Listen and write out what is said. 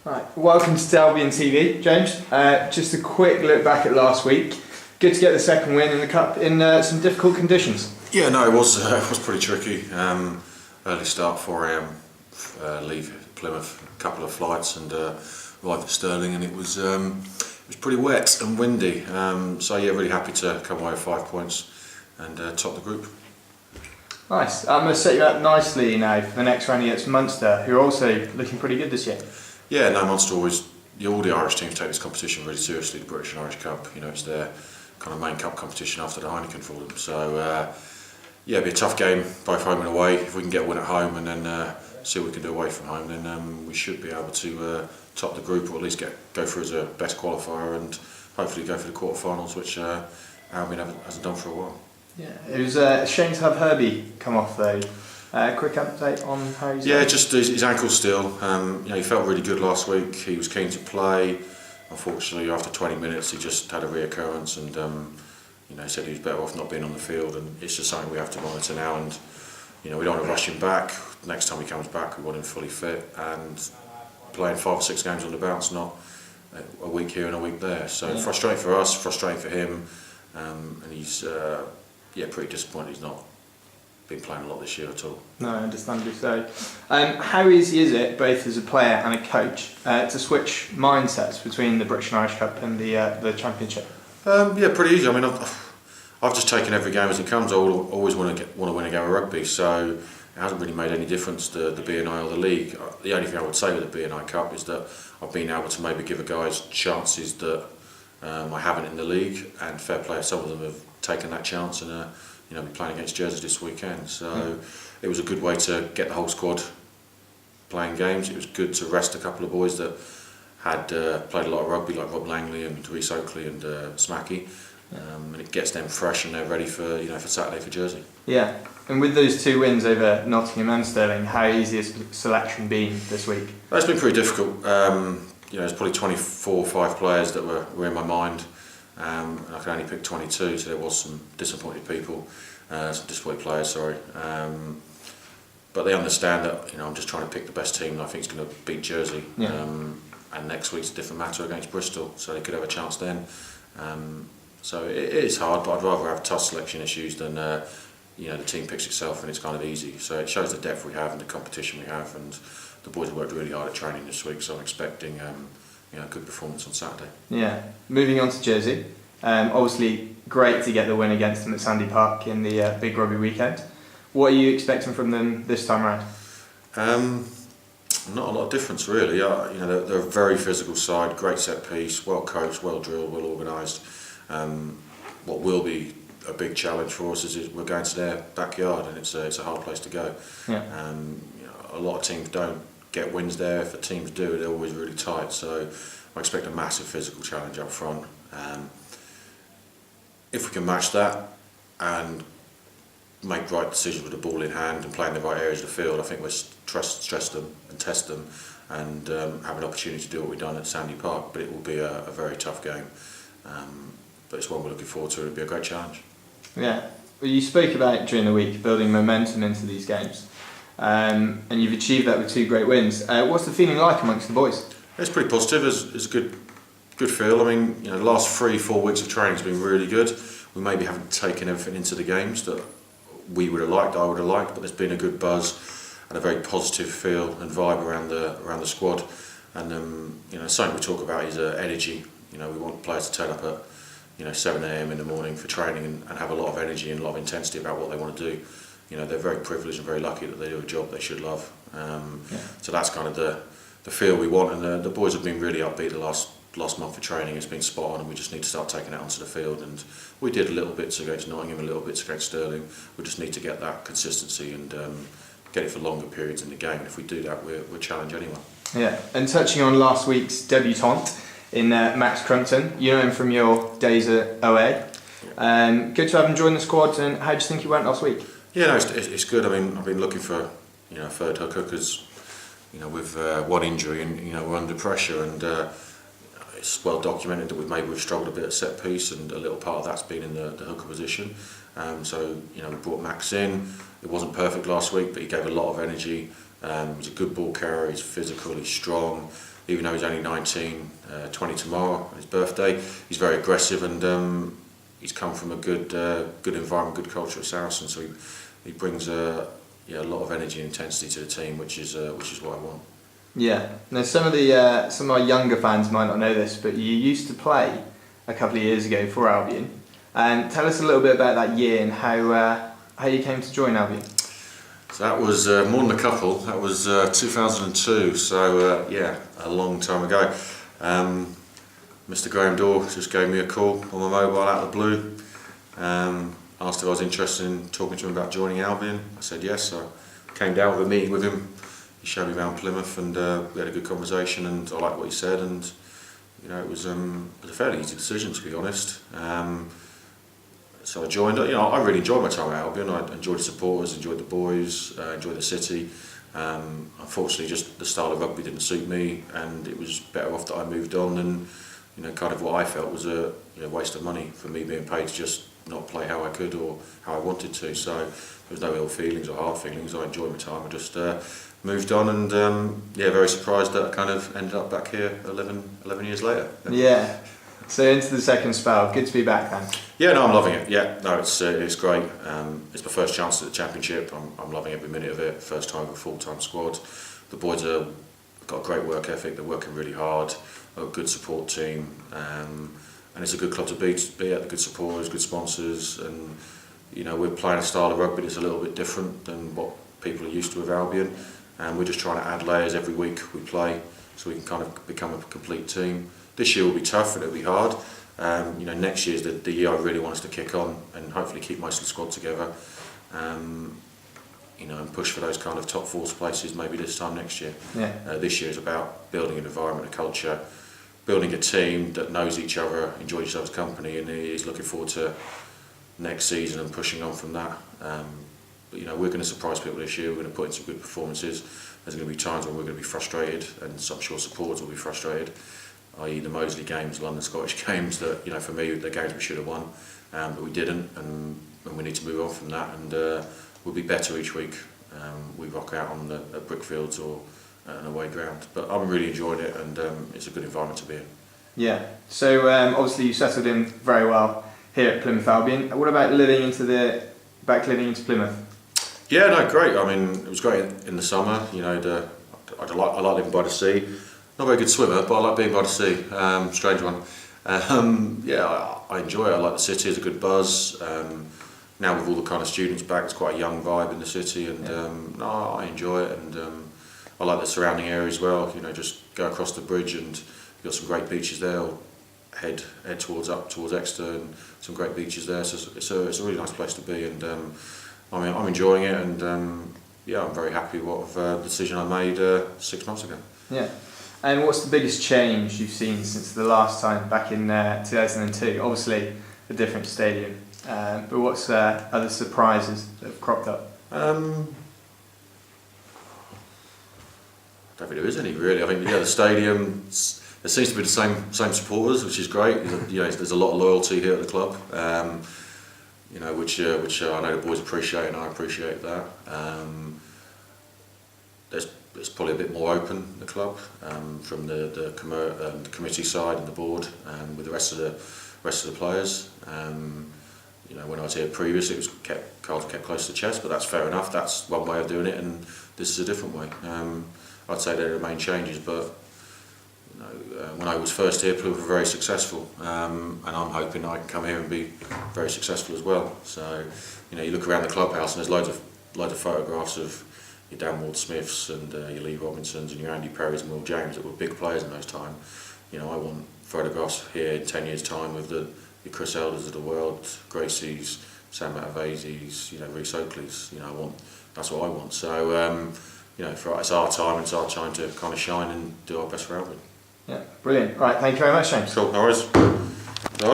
Right, welcome to Albion TV, James. Just a quick look back at last week. Good to get the second win in the cup in some difficult conditions. Yeah, no, it was pretty tricky. Early start, 4 AM, leave Plymouth, a couple of flights, and arrived at Stirling, and it was pretty wet and windy. So yeah, really happy to come away with 5 points and top the group. Nice. I'm going to set you up nicely now for the next round against Munster, who are also looking pretty good this year. Yeah, no, Munster always. All the Irish teams take this competition really seriously. The British and Irish Cup, you know, it's their kind of main cup competition after the Heineken for them. So yeah, it'll be a tough game, both home and away. If we can get a win at home and then see what we can do away from home, then we should be able to top the group, or at least go through as a best qualifier and hopefully go for the quarterfinals, which Albion hasn't done for a while. Yeah, it was a shame to have Herbie come off though. Quick update on how he's doing? Just his ankle still. You know, he felt really good last week. He was keen to play. Unfortunately, after 20 minutes, he just had a reoccurrence, and you know, he said he was better off not being on the field. And it's just something we have to monitor now. And you know, we don't want to rush him back. Next time he comes back, we want him fully fit and playing 5 or 6 games on the bounce, not a week here and a week there. So yeah. Frustrating for us, frustrating for him, and he's pretty disappointed he's not been playing a lot this year at all. No, understandably so. How easy is it, both as a player and a coach, to switch mindsets between the British and Irish Cup and the Championship? Yeah, pretty easy. I mean, I've just taken every game as it comes. I always want to win a game of rugby, so it hasn't really made any difference to the BNI or the league. The only thing I would say with the BNI Cup is that I've been able to maybe give a guys chances that I haven't in the league, and fair play, some of them have taken that chance and you know, be playing against Jersey this weekend. So it was a good way to get the whole squad playing games. It was good to rest a couple of boys that had played a lot of rugby, like Rob Langley and Reece Oakley and Smacky, and it gets them fresh and they're ready for for Saturday for Jersey. Yeah, and with those 2 wins over Nottingham and Stirling, how easy has selection been this week? It's been pretty difficult. You know, there's probably 24 or 5 players that were in my mind. And I could only pick 22, so there was some disappointed people, some disappointed players, sorry. But they understand that I'm just trying to pick the best team that I think is going to beat Jersey. Yeah. And next week's a different matter against Bristol, so they could have a chance then. So it is hard, but I'd rather have tough selection issues than the team picks itself and it's kind of easy. So it shows the depth we have and the competition we have, and the boys have worked really hard at training this week, so I'm expecting a good performance on Saturday. Yeah. Moving on to Jersey, obviously great to get the win against them at Sandy Park in the big rugby weekend. What are you expecting from them this time around? Not a lot of difference really. They're a very physical side, great set piece, well coached, well drilled, well organised. What will be a big challenge for us is we're going to their backyard, and it's a hard place to go. Yeah. A lot of teams don't get wins there. If the teams do, they're always really tight. So I expect a massive physical challenge up front. If we can match that and make right decisions with the ball in hand and play in the right areas of the field, I think we'll stress them and test them and have an opportunity to do what we've done at Sandy Park. But it will be a very tough game. But it's one we're looking forward to. It'll be a great challenge. Yeah. Well, you spoke about during the week building momentum into these games. And you've achieved that with 2 great wins. What's the feeling like amongst the boys? It's pretty positive. It's a good feel. I mean, the last 3-4 weeks of training has been really good. We maybe haven't taken everything into the games that we would have liked, I would have liked, but there's been a good buzz and a very positive feel and vibe around the squad. And something we talk about is energy. We want players to turn up at 7 AM in the morning for training and have a lot of energy and a lot of intensity about what they want to do. They're very privileged and very lucky that they do a job they should love. So that's kind of the feel we want, and the boys have been really upbeat the last month of training. It's been spot on, and we just need to start taking it onto the field. And we did a little bit against Nottingham, a little bit against Stirling. We just need to get that consistency and get it for longer periods in the game. And if we do that, we'll challenge anyone. Yeah, and touching on last week's debutant in Max Crumpton, you know him from your days at OA. Good to have him join the squad, and how do you think he went last week? Yeah, no, it's good. I mean, I've been looking for a third hooker because with one injury and we're under pressure, and it's well documented that we've struggled a bit at set piece, and a little part of that's been in the hooker position. So we brought Max in. It wasn't perfect last week, but he gave a lot of energy. He's a good ball carrier. He's physical. He's strong. even though he's only 19, 20 tomorrow, his birthday. He's very aggressive, and he's come from a good environment, good culture at Saracen. So he brings a lot of energy and intensity to the team, which is what I want. Yeah. Now some of our younger fans might not know this, but you used to play a couple of years ago for Albion. And tell us a little bit about that year and how you came to join Albion. So that was more than a couple. That was 2002. So a long time ago. Mr. Graham Dorr just gave me a call on my mobile out of the blue. Asked if I was interested in talking to him about joining Albion. I said yes. So I came down with a meeting with him. He showed me around Plymouth, and we had a good conversation, and I liked what he said, and it was a fairly easy decision, to be honest. So I joined. I really enjoyed my time at Albion. I enjoyed the supporters, enjoyed the boys, enjoyed the city. Unfortunately, just the style of rugby didn't suit me, and it was better off that I moved on than kind of what I felt was a waste of money for me being paid to just not play how I could or how I wanted to. So there was no ill feelings or hard feelings. I enjoyed my time. I just moved on, and very surprised that I kind of ended up back here 11 years later. Yeah. So into the second spell. Good to be back then. Yeah, no, I'm loving it. Yeah, no, it's great. It's my first chance at the championship. I'm loving every minute of it. First time with a full-time squad. The boys have got a great work ethic. They're working really hard. A good support team, and it's a good club to be at. Good supporters, good sponsors, and we're playing a style of rugby that's a little bit different than what people are used to with Albion. And we're just trying to add layers every week we play, so we can kind of become a complete team. This year will be tough and it'll be hard. Next year's the year I really want us to kick on and hopefully keep most of the squad together. And push for those kind of top four places maybe this time next year. Yeah. This year is about building an environment, a culture, building a team that knows each other, enjoys each other's company, and is looking forward to next season and pushing on from that. But we're going to surprise people this year. We're going to put in some good performances. There's going to be times when we're going to be frustrated, and I'm sure supporters will be frustrated, i.e. the Moseley games, London Scottish games that for me the games we should have won, but we didn't, and we need to move on from that, and we'll be better each week. We rock out on the at Brickfields or at an away ground, but I'm really enjoying it, and it's a good environment to be in. Yeah. So obviously you settled in very well here at Plymouth Albion. What about living into Plymouth? Yeah, no, great. I mean, it was great in the summer. I like living by the sea. Not a very good swimmer, but I like being by the sea. Strange one. I enjoy it. I like the city. It's a good buzz. Now with all the kind of students back, it's quite a young vibe in the city, and I enjoy it. And I like the surrounding area as well. Just go across the bridge, and you've got some great beaches there. Or head towards Exeter, and some great beaches there. So it's a really nice place to be, and I'm enjoying it, and I'm very happy with the decision I made 6 months ago. Yeah. And what's the biggest change you've seen since the last time back in 2002? Obviously a different stadium, but what's other surprises that have cropped up? I don't think there is any really. I think the stadium, there seems to be the same supporters, which is great. There's a lot of loyalty here at the club. Which I know the boys appreciate, and I appreciate that. It's probably a bit more open, the club, from the committee side and the board, and with the rest of the players. When I was here previously, Carlton kept close to the chest, but that's fair enough. That's one way of doing it, and this is a different way. I'd say they're the main changes, but when I was first here, Plymouth were very successful, and I'm hoping I can come here and be very successful as well. So, you look around the clubhouse, and there's loads of photographs of your Dan Ward-Smiths and your Lee Robinsons and your Andy Perrys and Will James that were big players in those times. I want photographs here in 10 years' time of the Chris Elders of the world, Gracie's, Sam Matavezzi's, Reece Oakley's. That's what I want. So, it's our time, and it's our time to kind of shine and do our best for Albion. Yeah, brilliant. Right, thank you very much, James. Cool, no worries.